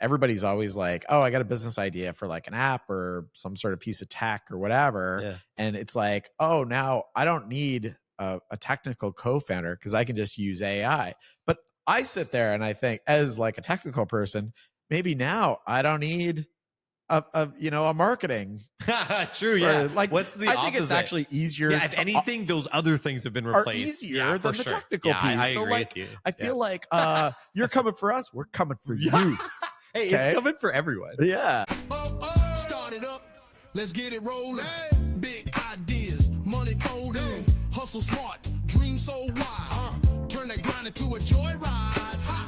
everybody's always like, oh, I got a business idea for like an app or some sort of piece of tech or whatever. Yeah. And it's like, oh, now I don't need a technical co-founder because I can just use AI. But I sit there and I think, as like a technical person, maybe now I don't need a marketing. True. Yeah. Like, what's the I think it's opposite? actually easier. Yeah, if anything, those other things have been replaced. Are easier Yeah, than for the sure. technical Yeah, piece. I So agree like, with you. I feel like you're coming for us, we're coming for you. Hey, Okay? it's coming for everyone. Yeah. Start it up, let's get it rolling. Big ideas, money folding, hustle smart, dream so wide. Turn that grind into a joyride. Ha.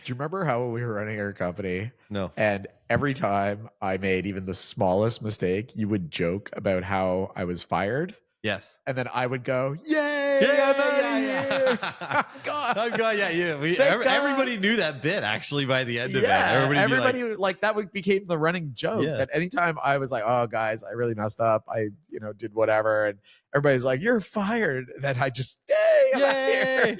Do you remember how we were running our company? No. And every time I made even the smallest mistake, you would joke about how I was fired. Yes. And then I would go, yay, Yeah, I'm out of here. God. Oh God, yeah. Thank God. Everybody knew that bit actually by the end of it. Yeah, Everybody like that became the running joke. Yeah. That anytime I was like, oh guys, I really messed up. I did whatever. And everybody's like, you're fired. And then I just, yay, I'm out here.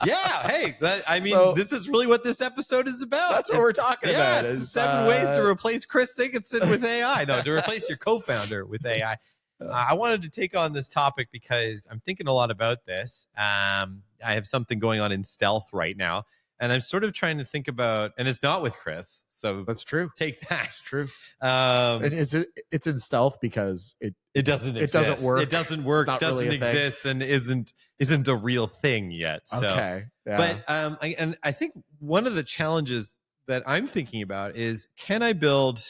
Yeah. Hey, So- this is really what this episode is about. That's what we're talking about. It's Is 7 ways to replace Chris Sigurdsson with AI. No, to replace your co-founder with AI. I wanted to take on this topic because I'm thinking a lot about this. I have something going on in stealth right now, and I'm sort of trying to think about, and it's not with Chris, so That's true. take that. That's true. Um, And it's in stealth because it doesn't it exist. doesn't work. It doesn't work. It's not Doesn't really a thing. exist, and isn't a real thing yet. So. okay. Yeah. But I think one of the challenges that I'm thinking about is, can I build,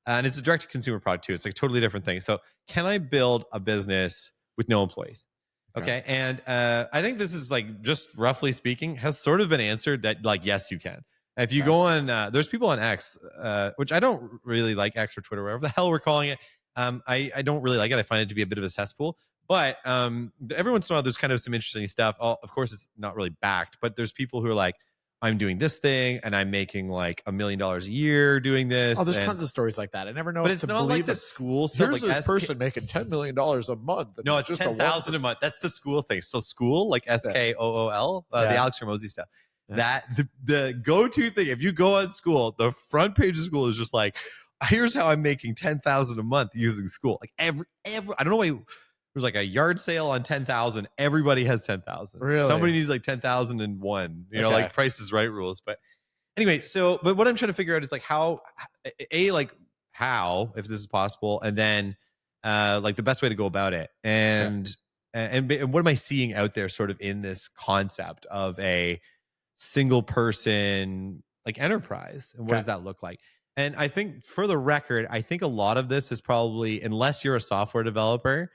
and it's a direct to consumer product too. It's like a totally different thing. So can I build a business with no employees? Okay. And I think this is like, just roughly speaking, has sort of been answered that like, yes, you can. If you go on, there's people on X, which I don't really like, X or Twitter, whatever the hell we're calling it. I don't really like it. I find it to be a bit of a cesspool. But every once in a while, there's kind of some interesting stuff. Of course, it's not really backed, but there's people who are like, I'm doing this thing and I'm making like $1 million a year doing this. oh, there's tons of stories like that. I never know. But if it's to not like believe the it. school stuff. Here's Like this person making $10 million a month. and No, it's just a 10,000 a month. That's the school thing. So school, like SKOOL, the Yeah. Alex Hormozy stuff. Yeah. That the go-to thing. If you go on school, the front page of school is just like, here's how I'm making 10,000 a month using school. Like every I don't know why. There's like a yard sale on 10,000. Everybody has 10,000. Really? Somebody needs like 10,001. You know, Okay. like Price is Right rules. But anyway, but what I'm trying to figure out is like how, if this is possible, and then like the best way to go about it, and what am I seeing out there sort of in this concept of a single person like enterprise, and what does that look like? And I think, for the record, I think a lot of this is probably, unless you're a software developer,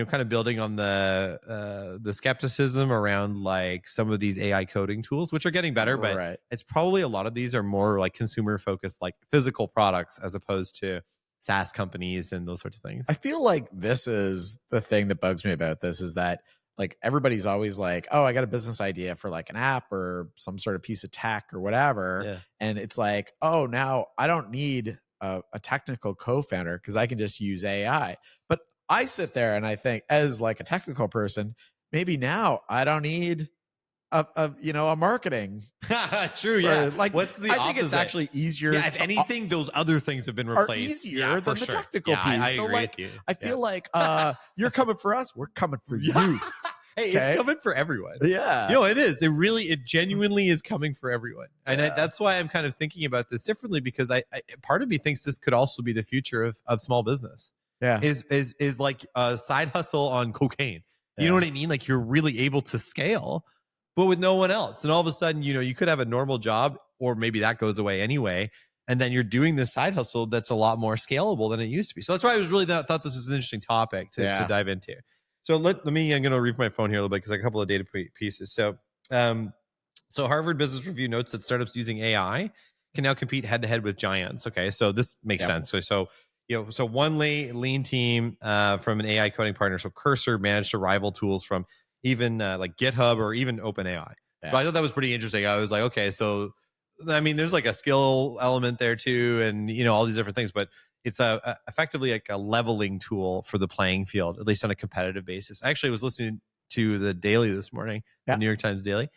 kind of building on the skepticism around like some of these AI coding tools, which are getting better, but Right. it's probably a lot of these are more like consumer focused, like physical products, as opposed to SaaS companies and those sorts of things. I feel like this is the thing that bugs me about this, is that like everybody's always like, oh, I got a business idea for like an app or some sort of piece of tech or whatever. Yeah. And it's like, oh, now I don't need a technical co-founder because I can just use AI. But I sit there and I think, as like a technical person, maybe now I don't need a marketing. True. Yeah. Or, like, what's the I think it's opposite? actually easier. Yeah, if anything, those other things have been are replaced. easier Yeah, than for the sure. technical Yeah, piece. I So agree like, with you. I feel like you're coming for us, we're coming for you. Hey, Okay. it's coming for everyone. Yeah. It is. It genuinely is coming for everyone. And that's why I'm kind of thinking about this differently, because I part of me thinks this could also be the future of small business. Yeah. Is like a side hustle on cocaine. You Yeah. know what I mean? Like, you're really able to scale, but with no one else. And all of a sudden, you could have a normal job, or maybe that goes away anyway. And then you're doing this side hustle that's a lot more scalable than it used to be. So that's why I was really thought this was an interesting topic to dive into. So let me, I'm going to read my phone here a little bit because I have a couple of data pieces. So Harvard Business Review notes that startups using AI can now compete head to head with giants. Okay. So this makes sense. So one lean team from an AI coding partner, so Cursor, managed to rival tools from even like GitHub or even OpenAI. Yeah. So I thought that was pretty interesting. I was like, okay, so I mean, there's like a skill element there too, and all these different things, but it's effectively like a leveling tool for the playing field, at least on a competitive basis. I actually was listening to the Daily this morning, Yeah. the New York Times Daily.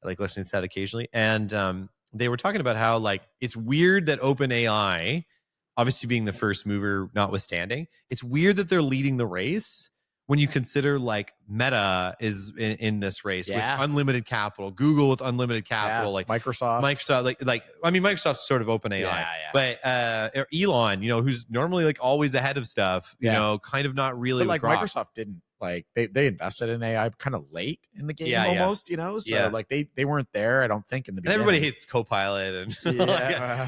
I like listening to that occasionally. And they were talking about how like it's weird that OpenAI, obviously being the first mover notwithstanding, it's weird that they're leading the race when you consider like Meta is in this race with unlimited capital, Google with unlimited capital, like Microsoft, like I mean, Microsoft's sort of OpenAI, but or Elon, who's normally like always ahead of stuff, you know, kind of not really. But like Grok. Microsoft didn't like they invested in AI kind of late in the game almost, so like they weren't there, I don't think, in the beginning. And everybody hates Copilot, and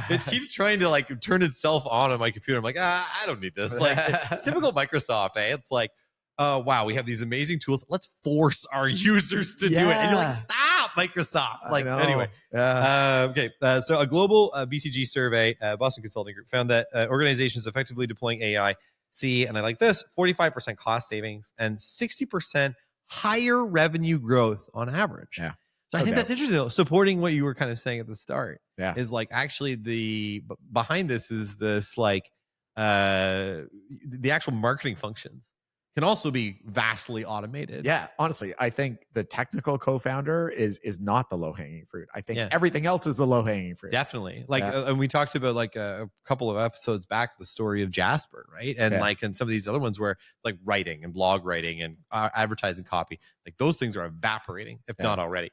it keeps trying to like turn itself on my computer. I'm like, I don't need this. Like typical Microsoft, It's like, wow, we have these amazing tools. Let's force our users to do it. And you're like, stop, Microsoft. Like, anyway. Okay. So a global BCG survey, Boston Consulting Group, found that organizations effectively deploying AI see, and I like this, 45% cost savings and 60% higher revenue growth on average. Yeah. So I think that's interesting, though, supporting what you were kind of saying at the start. Yeah. Is like actually the behind this is this like the actual marketing functions can also be vastly automated. Yeah, honestly, I think the technical co-founder is not the low-hanging fruit. I think everything else is the low-hanging fruit. Definitely. Like, and we talked about like a couple of episodes back, the story of Jasper, right? And like, and some of these other ones where like writing and blog writing and advertising copy, like those things are evaporating, if not already.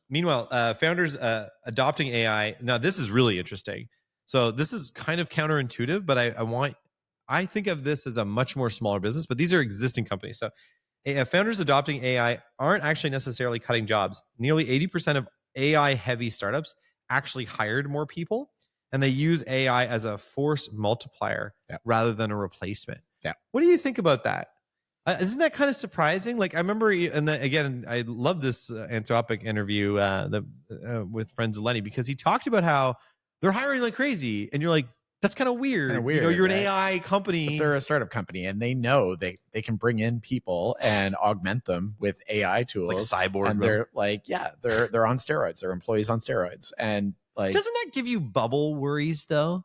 Meanwhile, founders adopting AI. Now, this is really interesting. So this is kind of counterintuitive, but I think of this as a much more smaller business, but these are existing companies. So founders adopting AI aren't actually necessarily cutting jobs. Nearly 80% of AI heavy startups actually hired more people, and they use AI as a force multiplier rather than a replacement. Yeah. What do you think about that? Isn't that kind of surprising? Like I remember, and again, I love this Anthropic interview with Friends of Lenny, because he talked about how they're hiring like crazy, and you're like, that's kind of weird. You're an AI company. But they're a startup company, and they know they can bring in people and augment them with AI tools. Like cyborg. And they're like, they're on steroids. They're employees on steroids. And like, doesn't that give you bubble worries though?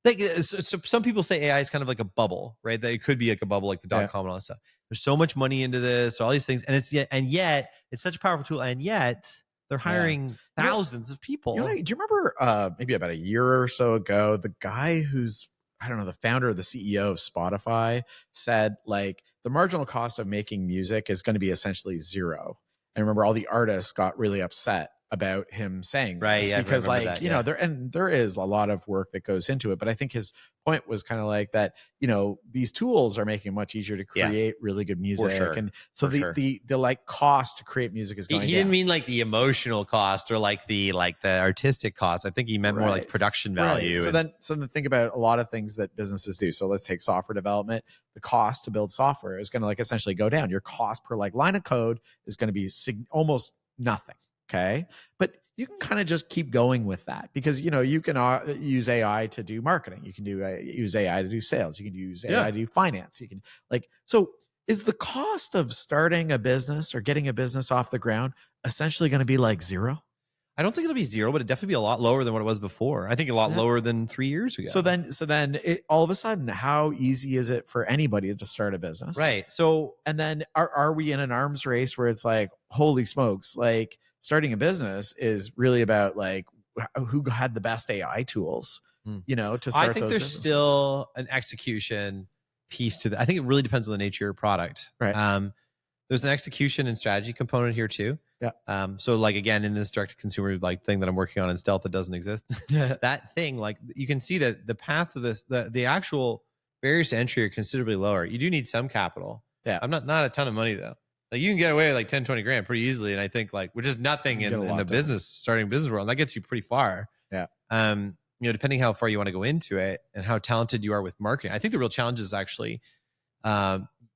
Like so some people say AI is kind of like a bubble, right? That it could be like a bubble, like the .com and all that stuff. There's so much money into this, all these things, and yet it's such a powerful tool, and yet they're hiring thousands of people. Do you remember maybe about a year or so ago, the guy who's, I don't know, the founder or the CEO of Spotify said like the marginal cost of making music is going to be essentially zero. And remember, all the artists got really upset about him saying this, because like, there is a lot of work that goes into it. But I think his point was kind of like that, these tools are making it much easier to create really good music. And so the like cost to create music is going down. He didn't mean like the emotional cost or like the artistic cost. I think he meant more like production value. So then think about a lot of things that businesses do. So let's take software development. The cost to build software is going to like essentially go down. Your cost per like line of code is going to be almost nothing. Okay. But you can kind of just keep going with that, because, you can use AI to do marketing. You can use AI to do sales. You can use AI to do finance. You can so is the cost of starting a business or getting a business off the ground essentially going to be like zero? I don't think it'll be zero, but it'd definitely be a lot lower than what it was before. I think a lot lower than 3 years ago. So then all of a sudden, how easy is it for anybody to start a business? Right. So, and then are we in an arms race where it's like, holy smokes, like, starting a business is really about like who had the best AI tools, to start. I think there's still an execution piece to that. I think it really depends on the nature of your product. Right. There's an execution and strategy component here too. Yeah. So like, again, in this direct to consumer like thing that I'm working on in Stealth that doesn't exist, that thing, like you can see that the path to this, the actual barriers to entry are considerably lower. You do need some capital. Yeah. I'm not a ton of money though. Like you can get away with like 10, 20 grand pretty easily. And I think like, which is nothing in the business, starting a business world, and that gets you pretty far. Yeah. Depending how far you want to go into it and how talented you are with marketing. I think the real challenge is actually,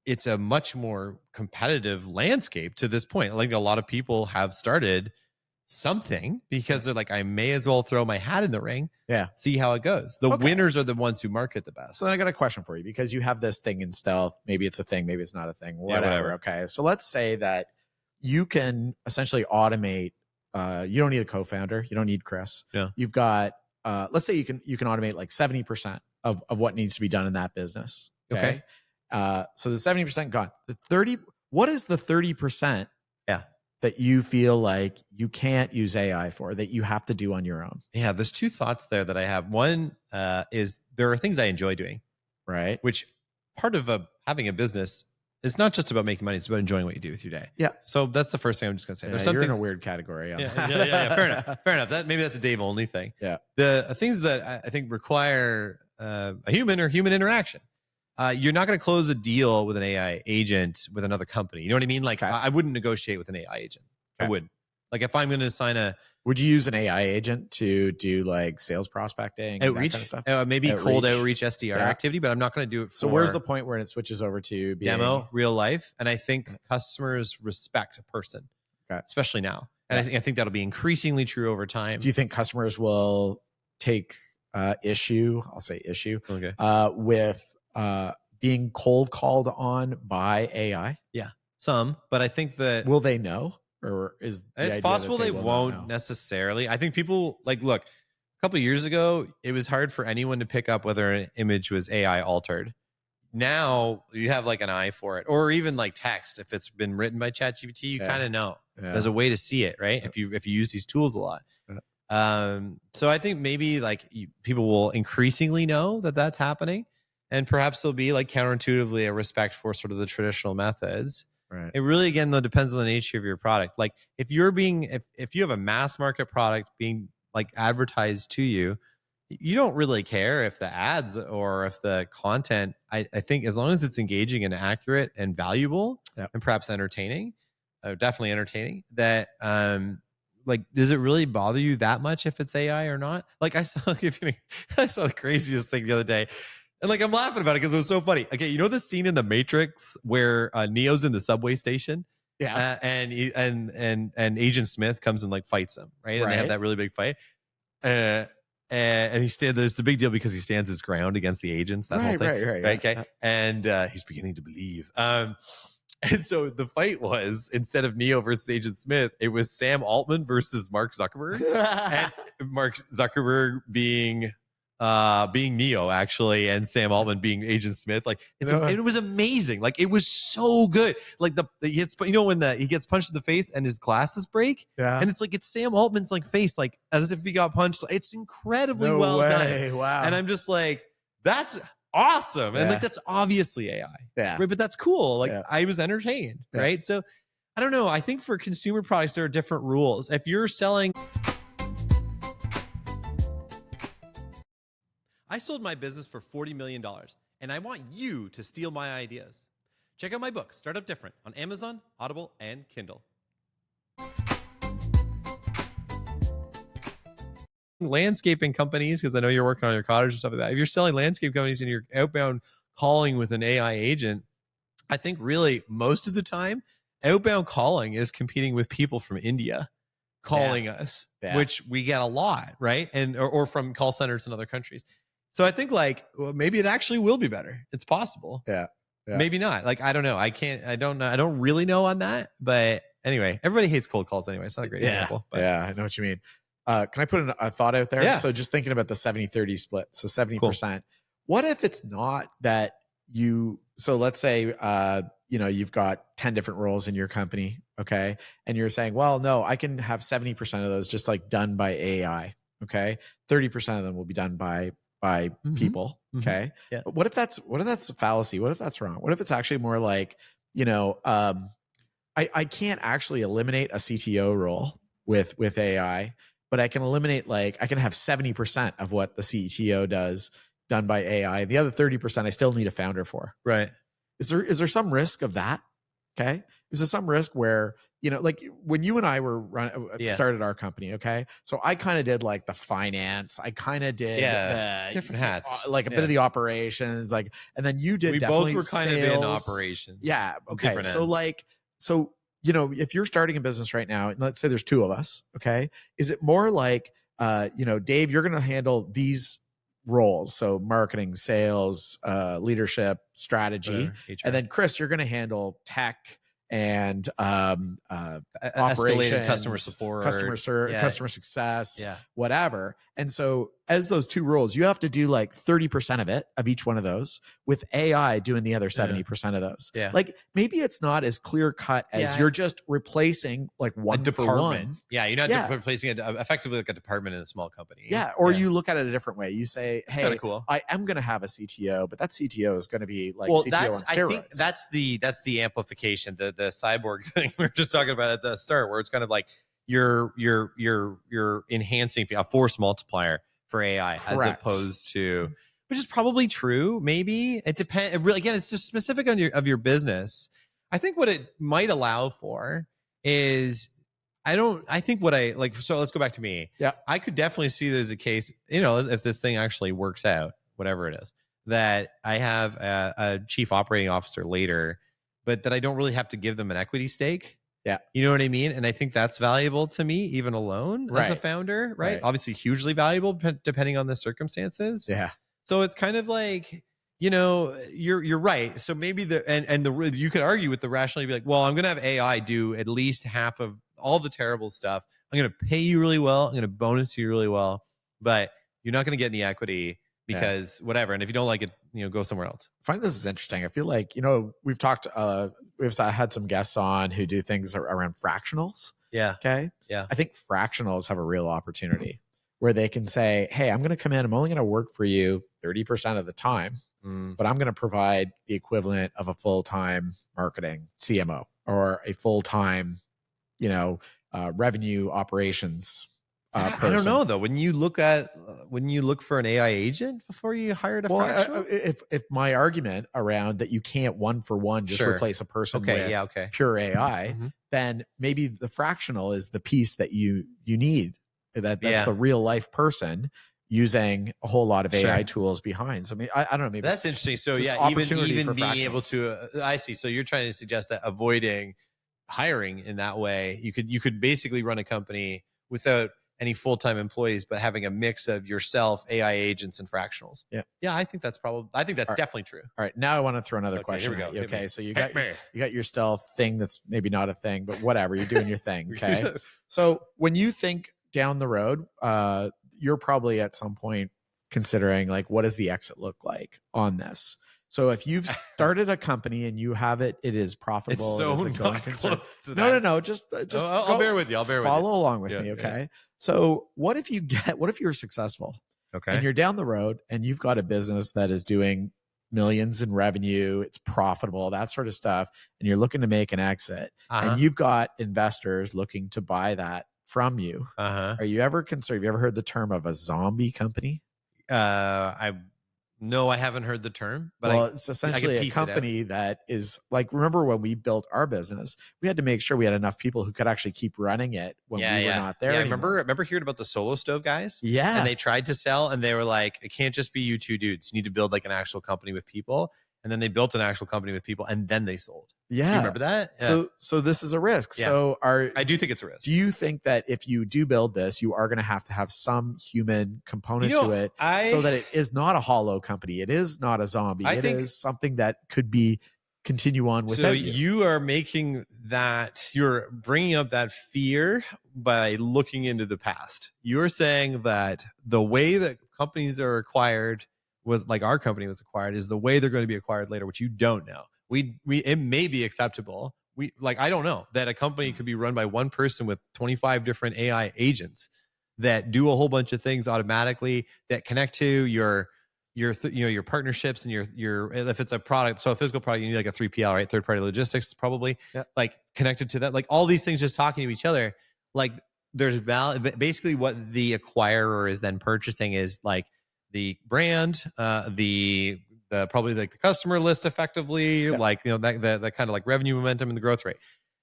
it's a much more competitive landscape to this point. Like a lot of people have started something because they're like, I may as well throw my hat in the ring. Yeah. See how it goes. The winners are the ones who market the best. So then I got a question for you, because you have this thing in Stealth. Maybe it's a thing, maybe it's not a thing, whatever. Okay. So let's say that you can essentially automate, you don't need a co-founder. You don't need Chris. Yeah. You've got, let's say you can automate like 70% of what needs to be done in that business. Okay. So the 70% gone. The 30, What is the 30% Yeah. that you feel like you can't use AI for, that you have to do on your own? Yeah, there's two thoughts there that I have. One is there are things I enjoy doing, Right. which part of having a business is not just about making money; it's about enjoying what you do with your day. Yeah. So that's the first thing I'm just gonna say. Yeah, There's some you're things in a weird category. On yeah, that. yeah. Fair enough. Fair enough. Maybe that's a Dave only thing. Yeah. The things that I think require a human or human interaction. You're not going to close a deal with an AI agent with another company. You know what I mean? Like Okay. I wouldn't negotiate with an AI agent. I Okay. wouldn't. Like if I'm going to sign a Would you use an AI agent to do like sales prospecting, and outreach, that kind of stuff? maybe cold outreach SDR Yeah. activity, but I'm not going to do it for So where's the point where it switches over to being demo, real life. And I think customers respect a person, especially now. And I think that'll be increasingly true over time. Do you think customers will take issue? I'll say issue Okay. with being cold called on by AI? Yeah, some, but I think that will they know, or is it's possible they won't necessarily. I think people look. A couple of years ago, it was hard for anyone to pick up whether an image was AI altered. Now you have like an eye for it, or even like text. If it's been written by ChatGPT, you kind of know. Yeah. There's a way to see it, right? If you use these tools a lot. So I think maybe people will increasingly know that that's happening, and perhaps there'll be like counterintuitively a respect for sort of the traditional methods. Right. It really, again, though, depends on the nature of your product. Like if you have a mass market product being like advertised to you, you don't really care if the ads or if the content, I think as long as it's engaging and accurate and valuable and perhaps entertaining, definitely entertaining, that does it really bother you that much if it's AI or not? Like I saw the craziest thing the other day. And like I'm laughing about it because it was so funny. Okay, you know the scene in The Matrix where Neo's in the subway station? Yeah. And Agent Smith comes and like fights him, right? And they have that really big fight. And there's the big deal because he stands his ground against the agents, that whole thing. Right. Okay. And he's beginning to believe. And so the fight was, instead of Neo versus Agent Smith, it was Sam Altman versus Mark Zuckerberg. And Mark Zuckerberg being Neo, actually, and Sam Altman being Agent Smith. Like it was amazing. Like it was so good. Like he gets, when he gets punched in the face and his glasses break. Yeah. And it's Sam Altman's like face, like as if he got punched. It's incredibly well done. Wow. And I'm just like, that's awesome. And like that's obviously AI. Yeah. Right. But that's cool. Like I was entertained. Right. So I don't know. I think for consumer products, there are different rules. If you're selling, I sold my business for $40 million, and I want you to steal my ideas. Check out my book, Startup Different, on Amazon, Audible, and Kindle. Landscaping companies, because I know you're working on your cottage and stuff like that. If you're selling landscape companies and you're outbound calling with an AI agent, I think really most of the time, outbound calling is competing with people from India calling us, which we get a lot, right? And or from call centers in other countries. So I think maybe it actually will be better. It's possible. Yeah. Maybe not. I don't know. I don't know. I don't really know on that. But anyway, everybody hates cold calls anyway. It's not a great example. But. Yeah, I know what you mean. Can I put a thought out there? Yeah. So just thinking about the 70-30 split. So 70%. Cool. What if it's not that so let's say, you've got 10 different roles in your company. Okay. And you're saying, well, no, I can have 70% of those just like done by AI. Okay. 30% of them will be done by people. Okay. Yeah. But what if that's a fallacy? What if that's wrong? What if it's actually more like, I can't actually eliminate a CTO role with AI, but I can eliminate I can have 70% of what the CTO does done by AI. The other 30% I still need a founder for. Right. Is there some risk of that? Okay. Is there some risk where, when you and I were started our company, okay? So I kind of did like the finance. I kind of did different hats. A bit of the operations, and then you did definitely both were kind sales. of in operations. Yeah. Okay. So if you're starting a business right now, and let's say there's two of us, okay? Is it more like, Dave, you're going to handle these roles, so marketing, sales, leadership, strategy, and then Chris, you're going to handle tech and operations, customer support, customer success, whatever. And so as those two rules, you have to do like 30% of it, of each one of those, with AI doing the other 70% of those. Yeah. Like maybe it's not as clear cut as you're just replacing like A one for department. one. Yeah, you're not Yeah. replacing it effectively like a department in a small company. Yeah. Or you look at it a different way. You say, It's hey, kind of cool. I am going to have a CTO, but that CTO is going to be like Well, CTO that's on I steroids. think that's the amplification, the cyborg thing we were just talking about at the start, where it's kind of like you're enhancing a force multiplier for AI as Correct. opposed to, which is probably true. Maybe it depends. It really, again, it's just specific on your business. I think what it might allow for is I think what I like. So let's go back to me. Yeah. I could definitely see there's a case, if this thing actually works out, whatever it is, that I have a chief operating officer later, but that I don't really have to give them an equity stake. Yeah. You know what I mean? And I think that's valuable to me, even alone as a founder, right? Obviously hugely valuable depending on the circumstances. Yeah. So it's kind of like, you're right. So maybe you could argue with the rationality, be like, well, I'm going to have AI do at least half of all the terrible stuff. I'm going to pay you really well. I'm going to bonus you really well, but you're not going to get any equity because whatever. And if you don't like it, go somewhere else. I find this is interesting. I feel like, we've talked, we've had some guests on who do things around fractionals. Yeah. Okay. Yeah. I think fractionals have a real opportunity where they can say, hey, I'm going to come in. I'm only going to work for you 30% of the time, but I'm going to provide the equivalent of a full-time marketing CMO or a full-time, revenue operations I don't know though. When you look for an AI agent before you hired a fractional? If my argument around that you can't one for one just replace a person with pure AI, then maybe the fractional is the piece that you need. That's the real life person using a whole lot of AI tools behind. So I don't know. Maybe that's interesting. So even being able to, I see. So you're trying to suggest that avoiding hiring in that way, you could basically run a company without any full-time employees, but having a mix of yourself, AI agents, and fractionals. Yeah. Yeah. I think that's definitely true. All right. Now I want to throw another question here we at go. you. Okay. So you got your stealth thing that's maybe not a thing, but whatever. You're doing your thing. Okay. So when you think down the road, you're probably at some point considering like, what does the exit look like on this? So if you've started a company and you have it is profitable. It's so it not close to that. No. Just I'll bear with you. Follow along with me. Okay. Yeah. So what if you're successful? Okay. And you're down the road and you've got a business that is doing millions in revenue, it's profitable, that sort of stuff, and you're looking to make an exit, and you've got investors looking to buy that from you. Are you ever concerned? Have you ever heard the term of a zombie company? No, I haven't heard the term, but it's essentially a company that is like, remember when we built our business, we had to make sure we had enough people who could actually keep running it when we were not there. Yeah, anymore. remember hearing about the Solo Stove guys? Yeah. And they tried to sell and they were like, it can't just be you two dudes. You need to build like an actual company with people. And then they built an actual company with people and then they sold. Yeah. Do you remember that? Yeah. So this is a risk. Yeah. So I do think it's a risk. Do you think that if you do build this, you are going to have some human component to it so that it is not a hollow company? It is not a zombie. It is something that could continue on without you. You are you're bringing up that fear by looking into the past. You're saying that the way that companies are acquired was like our company was acquired is the way they're going to be acquired later, which you don't know. It may be acceptable. I don't know that a company could be run by one person with 25 different AI agents that do a whole bunch of things automatically that connect to your partnerships and your if it's a product, so a physical product, you need like a 3PL, right? Third party logistics, probably like connected to that, like all these things just talking to each other. Like there's basically what the acquirer is then purchasing is like the brand, the probably like the customer list effectively, like, that kind of like revenue momentum and the growth rate.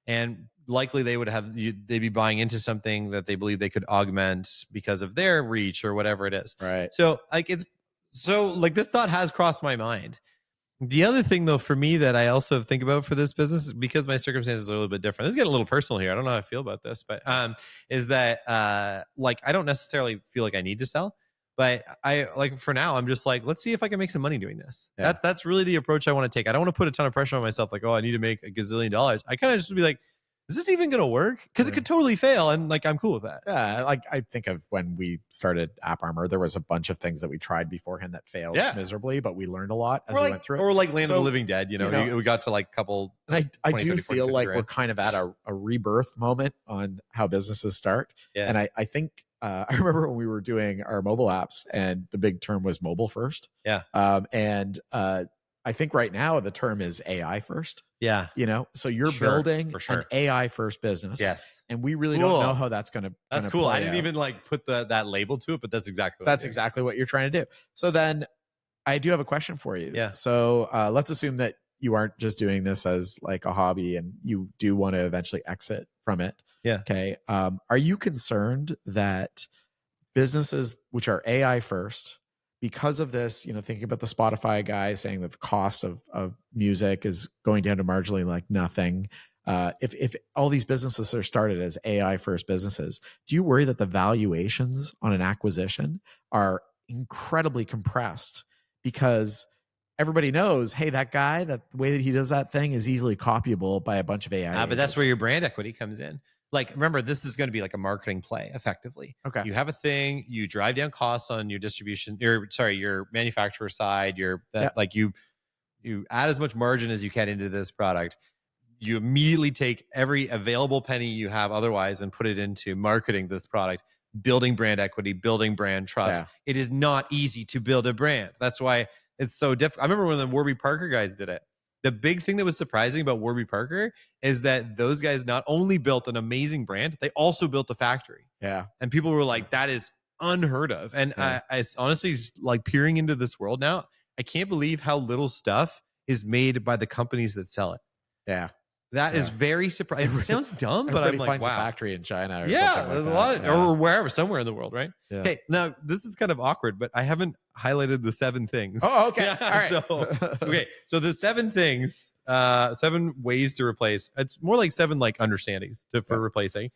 And likely they'd be buying into something that they believe they could augment because of their reach or whatever it is. Right. So this thought has crossed my mind. The other thing though, for me that I also think about for this business, because my circumstances are a little bit different, this is getting a little personal here. I don't know how I feel about this, but is that I don't necessarily feel like I need to sell. But for now, I'm just like, let's see if I can make some money doing this. Yeah. That's really the approach I want to take. I don't want to put a ton of pressure on myself. Like, oh, I need to make $1 gazillion. I kind of just be like, is this even going to work? Because it could totally fail. And like, I'm cool with that. Yeah, like I think of when we started App Armor, there was a bunch of things that we tried beforehand that failed miserably, but we learned a lot as we went through it. Or like Land of the Living Dead, we got to like couple. And I do feel like we're kind of at a rebirth moment on how businesses start. Yeah. And I think I remember when we were doing our mobile apps and the big term was mobile first. Yeah. I think right now the term is AI first. Yeah. So you're building an AI first business. Yes. And we really don't know how that's going to That's cool. I didn't even like put that label to it, but that's exactly what you're trying to do. So then I do have a question for you. Yeah. So let's assume that you aren't just doing this as like a hobby and you do want to eventually exit from it. Yeah. Okay. Are you concerned that businesses which are AI first, because of this, thinking about the Spotify guy saying that the cost of music is going down to marginally like nothing. If all these businesses are started as AI first businesses, do you worry that the valuations on an acquisition are incredibly compressed because everybody knows, hey, that guy, that the way that he does that thing is easily copyable by a bunch of AI. But that's where your brand equity comes in. Like, remember, this is going to be like a marketing play effectively. Okay. You have a thing, you drive down costs on your distribution, your manufacturer side, you add as much margin as you can into this product. You immediately take every available penny you have otherwise and put it into marketing this product, building brand equity, building brand trust. Yeah. It is not easy to build a brand. That's why it's so difficult. I remember when the Warby Parker guys did it. The big thing that was surprising about Warby Parker is that those guys not only built an amazing brand, they also built a factory. Yeah. And people were like, that is unheard of. And I honestly, like peering into this world now, I can't believe how little stuff is made by the companies that sell it. Yeah. That is very surprising. It sounds dumb, but I'm like, finds wow. a factory in China. There's a lot of, or wherever, somewhere in the world, right? Yeah. Okay, now this is kind of awkward, but I haven't highlighted the 7 things. Oh, okay. Yeah, all right. So the 7 things, 7 ways to replace. It's more like 7 like understandings for replacing.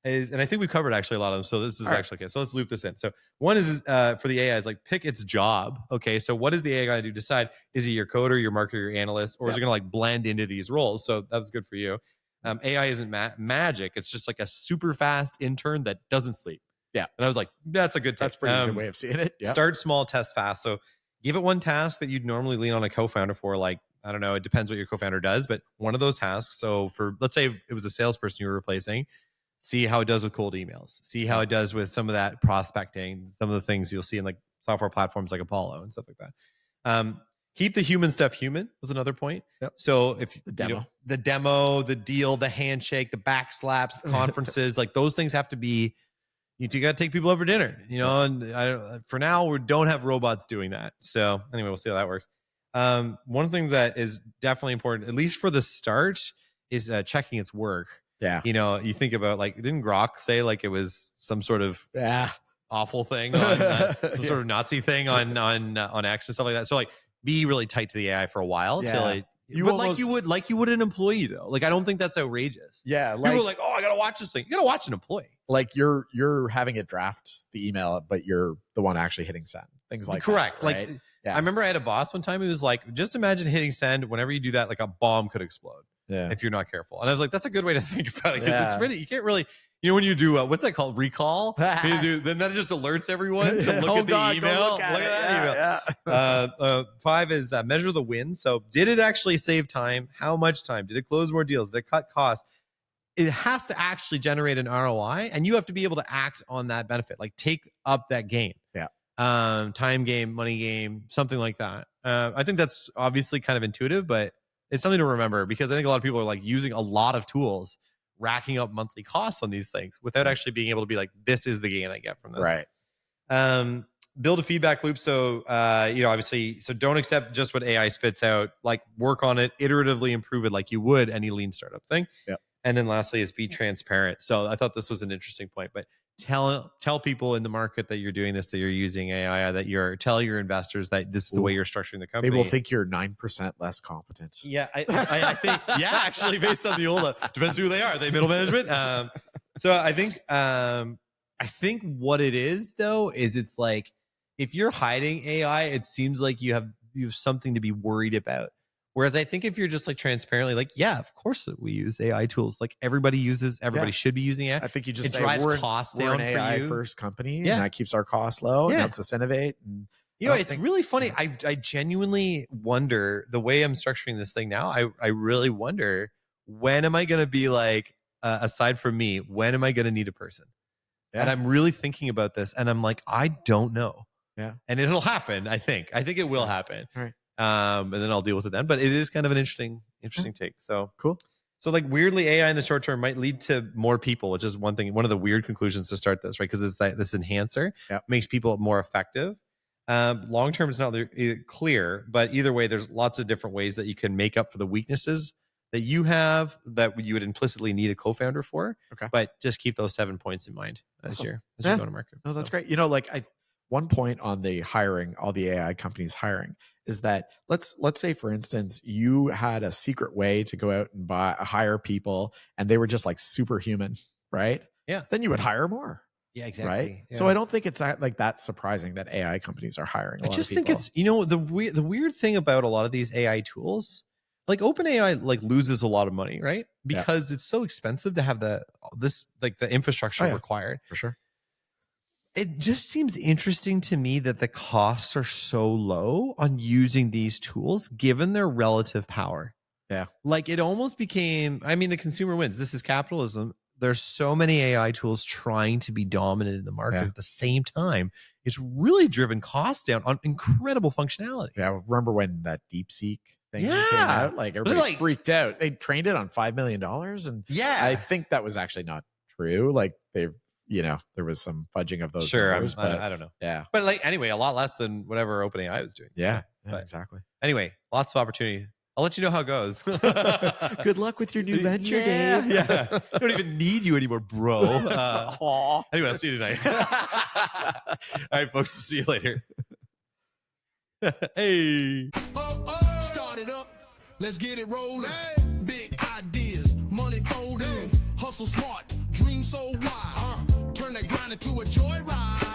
And I think we covered actually a lot of them. So this is actually okay. So let's loop this in. So one is for the AI is like pick its job. Okay. So what is the AI going to do? Decide, is it your coder, your marketer, your analyst, or is it going to like blend into these roles? So that was good for you. AI isn't magic. It's just like a super fast intern that doesn't sleep. Yeah. And I was like, that's a good tip. That's pretty good way of seeing it. Yep. Start small, test fast. So give it one task that you'd normally lean on a co-founder for. Like, I don't know, it depends what your co-founder does, but one of those tasks. So for, let's say it was a salesperson you were replacing, see how it does with cold emails, see how it does with some of that prospecting, some of the things you'll see in like software platforms like Apollo and stuff like that. Keep the human stuff human was another point. Yep. So if the demo, the deal, the handshake, the back slaps, conferences, like those things have to be, you got to take people over dinner, and for now we don't have robots doing that. So anyway, we'll see how that works. One thing that is definitely important, at least for the start, is checking its work. Yeah. You think about like, didn't Grok say like it was some sort of awful thing on some sort of Nazi thing on X and stuff like that. So like be really tight to the AI for a while till it, like you would an employee though. Like I don't think that's outrageous. Yeah. Like, people are like, oh, I gotta watch this thing. You gotta watch an employee. Like you're having it draft the email, but you're the one actually hitting send. Things like correct. That, right? Like I remember I had a boss one time who was like, just imagine hitting send. Whenever you do that, like a bomb could explode. Yeah. If you're not careful. And I was like, that's a good way to think about it because it's really, you can't really, when you do, what's that called? Recall? Then that just alerts everyone to look at the email. Look at that email. 5 is measure the win. So did it actually save time? How much time? Did it close more deals? Did it cut costs? It has to actually generate an ROI and you have to be able to act on that benefit, like take up that gain. Yeah. Time game, money game, something like that. I think that's obviously kind of intuitive, but it's something to remember because I think a lot of people are like using a lot of tools, racking up monthly costs on these things without actually being able to be like, this is the gain I get from this. Right. Build a feedback loop. So, obviously, so don't accept just what AI spits out, like work on it, iteratively improve it like you would any lean startup thing. Yep. And then lastly is be transparent. So I thought this was an interesting point, but tell people in the market that you're doing this, that you're using AI, that tell your investors that this is the way you're structuring the company. They will think you're 9% less competent. Yeah, I think, actually based on the old, depends who they are. Are they middle management? So I think what it is though, is it's like, if you're hiding AI, it seems like you have something to be worried about. Whereas I think if you're just like transparently like, yeah, of course we use AI tools. Like everybody should be using AI. I think you just It say drives we're, costs we're down an for AI you. first company, Yeah. and that keeps our costs low. Yeah. And lets us innovate. And It's really funny. I genuinely wonder the way I'm structuring this thing now. I really wonder, when am I going to be like, aside from me, when am I going to need a person? Yeah. And I'm really thinking about this, and I'm like, I don't know. Yeah. And it'll happen. I think it will happen. All right. And then I'll deal with it then. But it is kind of an interesting take. So Cool. So like weirdly, AI in the short term might lead to more people, which is one of the weird conclusions to start this, right? Because it's like this enhancer makes people more effective. Long term is not clear, but either way, there's lots of different ways that you can make up for the weaknesses that you have that you would implicitly need a co-founder for. Okay. But just keep those 7 points in mind as you're going to market. No, that's great. Like one point on the hiring, all the AI companies hiring, is that let's say, for instance, you had a secret way to go out and hire people, and they were just like superhuman, right? Yeah. Then you would hire more. Yeah, exactly. Right. Yeah. So I don't think it's like that surprising that AI companies are hiring. I just think it's, the weird thing about a lot of these AI tools, like OpenAI, like loses a lot of money, right? Because it's so expensive to have the infrastructure required. For sure. It just seems interesting to me that the costs are so low on using these tools, given their relative power. Yeah. Like it almost became, the consumer wins. This is capitalism. There's so many AI tools trying to be dominant in the market at the same time. It's really driven costs down on incredible functionality. Yeah. Remember when that DeepSeek thing came out? Like everybody freaked out. They trained it on $5 million. And I think that was actually not true. Like there was some fudging of those numbers, but I don't know. Yeah. But like, anyway, a lot less than whatever OpenAI was doing. Yeah, but exactly. Anyway, lots of opportunity. I'll let you know how it goes. Good luck with your new venture, Dave. Yeah. I don't even need you anymore, bro. Anyway, I'll see you tonight. All right, folks. See you later. Hey. Start it up. Let's get it rolling. Big ideas, money folding. Hustle smart, dream so wild. Turn that grind into a joyride.